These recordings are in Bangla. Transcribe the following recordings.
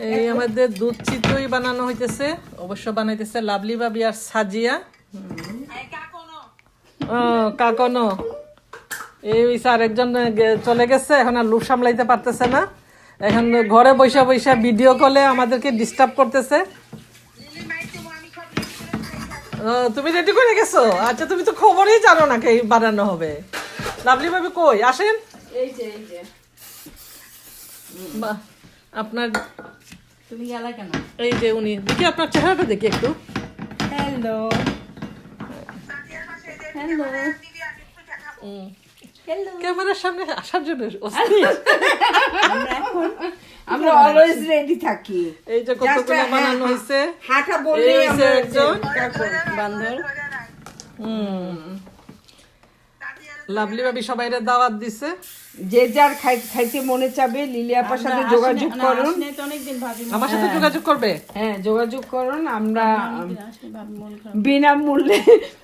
এই আমাদের দুধ চিতই বানানো হইতেছে, অবশ্য বানাইতেছে লাভলি ভাবি আর সাজিয়া। কাকনো এই আরেকজন চলে গেছে, এখন আর লুক সামলাইতে পারতেছে না, এখন ঘরে বৈশা বৈশা ভিডিও কলে আমাদেরকে ডিস্টার্ব করতেছে। তুমি রেডি করে গেছো? আচ্ছা, তুমি তো খবরই জানো না কে বানানো হবে। লাভলি ভাবি কই আসেন? এই যে বাহ, আপনার তুমি গেলা কেন? এই যে উনি, দেখি আপনার চেহারাটা দেখি একটু। Hello hello hello. ক্যামেরার সামনে আসার জন্য অস্থির। আমরা অলওয়েজ রেডি থাকি। এই যে কতগুলো বানানো হয়েছে, হাঁটা বললে এই হইছে একজন বান্ধব। লাভলি ভাবি সবাইরে দাওয়াত দিছে। যে যার খাইতে মনে চাবে লিলি আপার সাথে যোগাযোগ করুন। আমার সাথে যোগাযোগ করবে। হ্যাঁ, যোগাযোগ করুন। আমরা বিনামূল্যে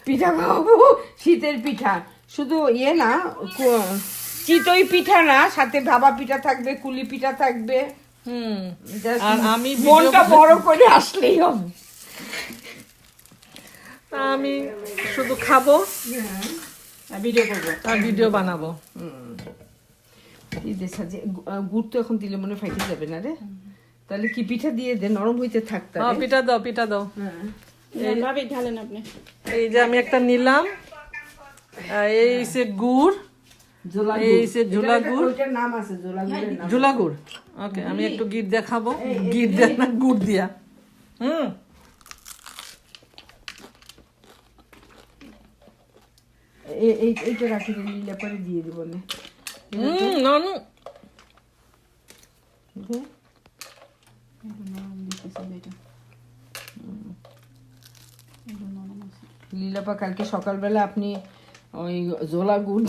পিঠা খাওয়াবো, শীতের পিঠা। শুধু ইয়ে না, চিতই পিঠা না, সাথে ভাপা পিঠা থাকবে, কুলি পিঠা থাকবে। আর আমি মনটা বড় করে আসলেই হবে। আমি শুধু খাবো ভিডিও করবো আর ভিডিও বানাবো। গুড় তো এখন দিলে মনে ফাইটে যাবে না রে, তাহলে কি পিঠা দিয়ে দে, নরম হইতে থাকতে। পিঠা দাও, পিঠা দাও। ভাবে ঢালেন আপনি। এই যে আমি একটা নিলাম, এই সে গুড়, এই সে ঝোলা গুড়, ওইটার নাম আছে ঝোলা গুড়ের নাম। ঝোলা গুড়। ওকে, আমি একটু গিট দেখাবো। গিট দেখ না, গুড় দিয়া। এইটা রাখি নিলে পরে দিয়ে দিব না। নানু লীলাপা, কালকে সকালবেলা আপনি ওই জোলা গুড়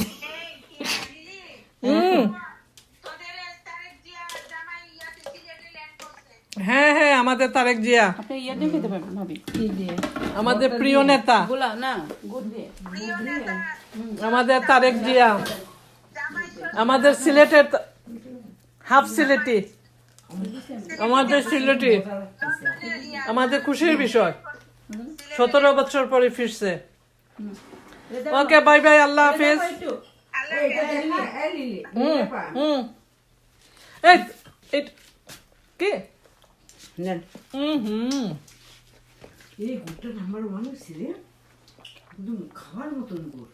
হ্যাঁ হ্যাঁ, আমাদের তারেক জিয়া, আপনি ইয়ে দিয়ে খেতে পারবেন ভাবি। কি দিয়ে? আমাদের প্রিয় নেতা, না গুড় দিয়ে। আমাদের তারেক জিয়া, আমাদের সিলেটের হাফ সিলেটি, আমাদের সিলেটি, আমাদের খুশির বিষয়। 17 বছর পরে ফিরছে। ওকে, বাই বাই, আল্লাহ হাফেজ। কি এই গুড়টা নাম্বার 1 হয়েছে রে, একদম খাওয়ার মতন গুড়।